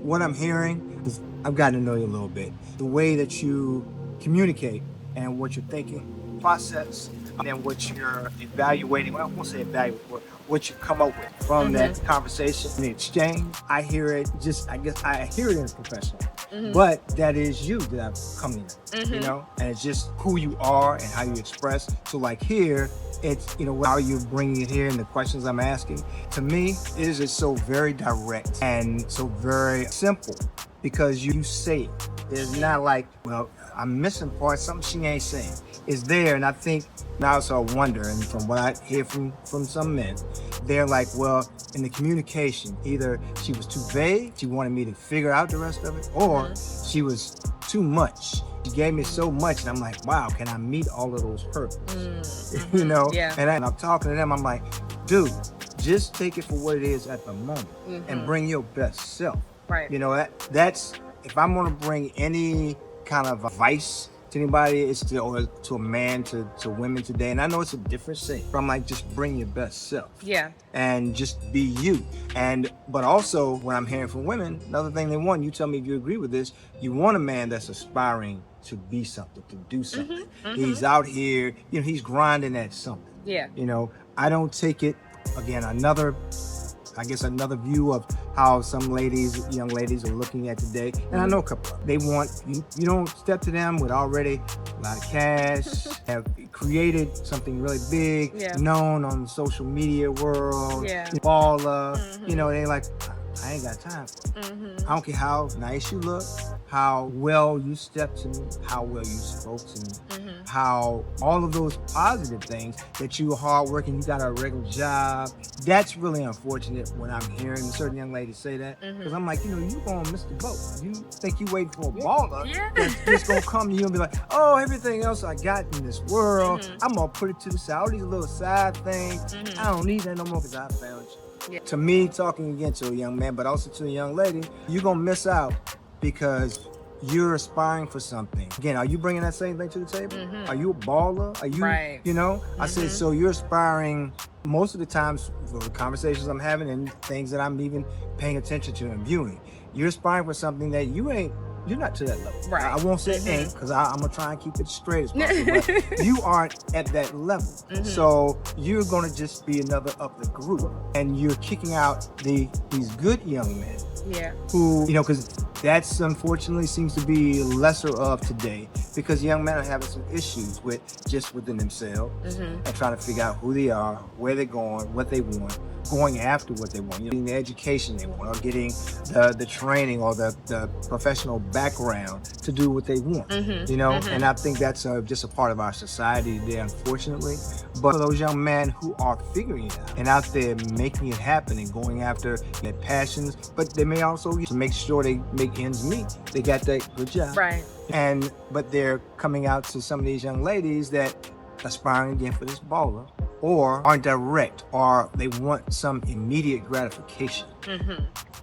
What I'm hearing is I've gotten to know you a little bit. The way that you communicate and what you're thinking, process, and what you're evaluating. Well, I won't say evaluate, but what you come up with from that conversation, the exchange. I hear it I guess I hear it in a professional. But that is you that I've come in, and it's just who you are and how you express. So like here, it's, how you're bringing it here and the questions I'm asking. To me, it is just so very direct and so very simple because you say it. It's not like, well, I'm missing parts, something she ain't saying. It's there, and I think now it's a wonder, and from what I hear from some men, they're like, well, in the communication, either she was too vague, she wanted me to figure out the rest of it, or she was too much. She gave me so much, and I'm like, wow, can I meet all of those hurdles? Yeah. And I'm talking to them, I'm like, dude, just take it for what it is at the moment and bring your best self. Right. That's if I'm gonna bring any kind of advice to anybody, it's to a man, to women today. And I know it's a different thing, but I'm like, just bring your best self. Yeah. And just be you. But also when I'm hearing from women, another thing they want, you tell me if you agree with this, you want a man that's aspiring to be something, to do something. He's out here, he's grinding at something. Yeah. I don't take it, again, another view of how some young ladies are looking at today. And I know a couple, they want, you don't step to them with already a lot of cash, have created something really big, known on the social media world, baller, they like, I ain't got time for it. I don't care how nice you look, how well you stepped to me, how well you spoke to me, how all of those positive things, that you are hardworking, you got a regular job. That's really unfortunate when I'm hearing certain young ladies say that. Because I'm like, you gonna miss the boat. You think you waiting for a baller that's just gonna come to you and be like, oh, everything else I got in this world, I'm gonna put it to the side. All these little side things, I don't need that no more because I found you. Yeah. To me, talking again to a young man, but also to a young lady, you're going to miss out because you're aspiring for something. Again, are you bringing that same thing to the table? Are you a baller? Are you, right. I said, so you're aspiring most of the times for the conversations I'm having and things that I'm even paying attention to and viewing. You're aspiring for something that you're not to that level. Right. I won't say ain't, because I'm going to try and keep it straight as possible, but you aren't at that level. So you're going to just be another of the group. And you're kicking out these good young men. Yeah. Who, because that's unfortunately seems to be lesser of today, because young men are having some issues within themselves and trying to figure out who they are, where they're going, what they want, going after what they want, getting the education they want, or getting the training or the professional background to do what they want, and I think that's just a part of our society today, unfortunately. But for those young men who are figuring it out and out there making it happen and going after their passions, but they may also make sure they make ends meet. They got that good job. Right. But they're coming out to some of these young ladies that aspiring again for this baller, or aren't direct, or they want some immediate gratification.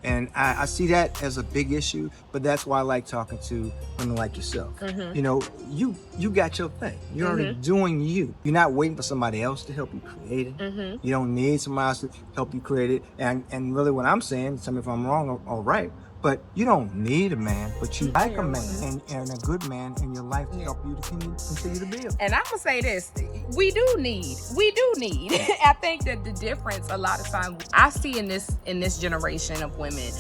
And I see that as a big issue, but that's why I like talking to women like yourself. You got your thing. You're already doing you. You're not waiting for somebody else to help you create it. You don't need somebody else to help you create it. And really what I'm saying, tell me if I'm wrong or right, but you don't need a man, but you like a man and a good man in your life to help you to continue to build. And I'm gonna say this, we do need. I think that the difference a lot of times I see in this generation of women,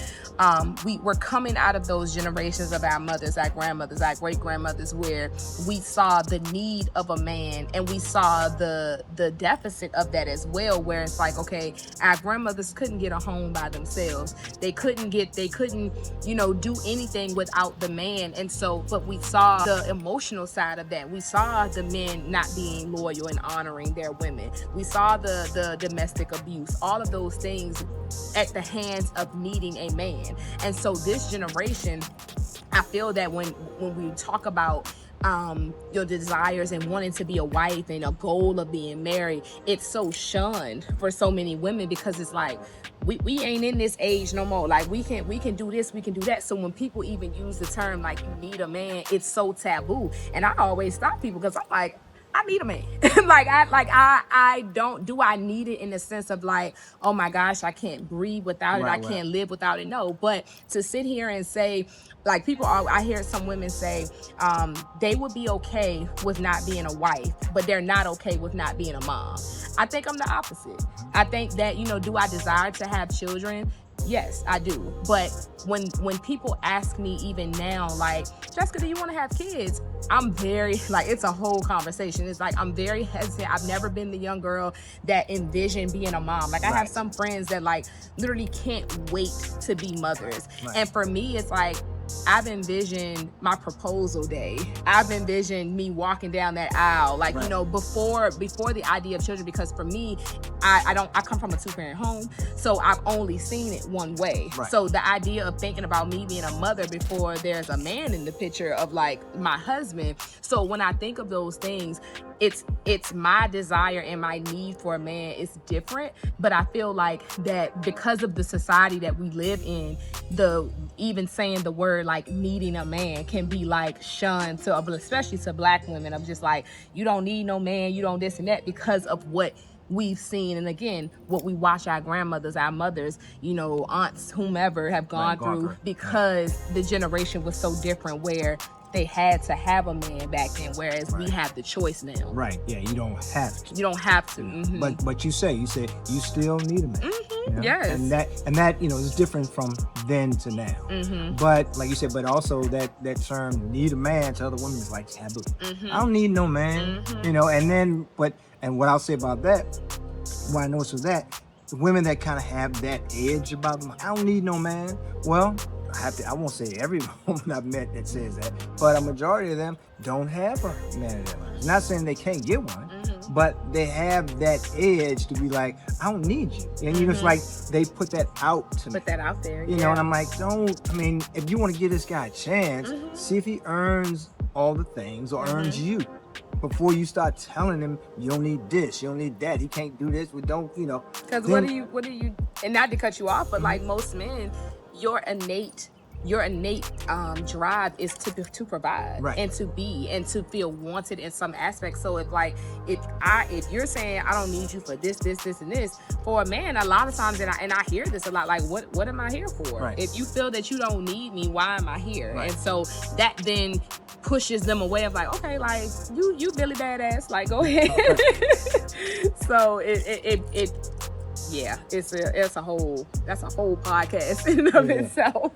we're coming out of those generations of our mothers, our grandmothers, our great grandmothers, where we saw the need of a man and we saw the deficit of that as well, where it's like, okay, our grandmothers couldn't get a home by themselves. They couldn't do anything without the man. And so, but we saw the emotional side of that. We saw the men not being loyal and honoring their women. We saw the domestic abuse, all of those things at the hands of needing a man. And so this generation, I feel that when we talk about your desires and wanting to be a wife and a goal of being married, it's so shunned for so many women, because it's like, we ain't in this age no more. Like we can do this, we can do that. So when people even use the term like you need a man, it's so taboo. And I always stop people because I'm like, I need a man. I don't, do I need it in the sense of like, oh my gosh, I can't breathe without it. I can't live without it. No, but to sit here and say, like I hear some women say, they would be okay with not being a wife, but they're not okay with not being a mom. I think I'm the opposite. I think that, do I desire to have children? Yes, I do. But when people ask me even now, like, Jessica, do you want to have kids? I'm very, like, it's a whole conversation. It's like, I'm very hesitant. I've never been the young girl that envisioned being a mom. Like, I have some friends that, like, literally can't wait to be mothers. And for me, it's like, I've envisioned my proposal day. I've envisioned me walking down that aisle, like, before the idea of children, because for me, I come from a 2-parent home, so I've only seen it one way. So the idea of thinking about me being a mother before there's a man in the picture of like my husband. So when I think of those things, it's my desire and my need for a man is different, but I feel like that because of the society that we live in, even saying the word like needing a man can be like shunned to, especially to Black women, of just like, you don't need no man, you don't this and that, because of what we've seen, and again, what we watch our grandmothers, our mothers, aunts, whomever have gone through, because the generation was so different, where they had to have a man back then, whereas we have the choice now. Right. Yeah, you don't have to. You don't have to. Mm-hmm. But you said you still need a man. Mm-hmm. Yes. And that is different from then to now. Mm-hmm. But like you said, but also that term need a man to other women is like taboo. Mm-hmm. I don't need no man. Mm-hmm. And what I'll say about that, what I noticed was that the women that kind of have that edge about them, I don't need no man. Well, I won't say every woman I've met that says that, but a majority of them don't have a man in their lives. Not saying they can't get one, but they have that edge to be like, I don't need you. And it's like they put that out to me. Put that out there. And I'm like, if you want to give this guy a chance, see if he earns all the things or earns you. Before you start telling him you don't need this, you don't need that, he can't do this, we don't, Because what do you, and not to cut you off, but like most men, your innate drive is to provide and to be and to feel wanted in some aspects. So if you're saying I don't need you for this, and this, for a man, a lot of times, and I hear this a lot, like what am I here for? Right. If you feel that you don't need me, why am I here? Right. And so that then pushes them away of like, okay, like you Billy badass, like go ahead. So it's a whole podcast in and of itself.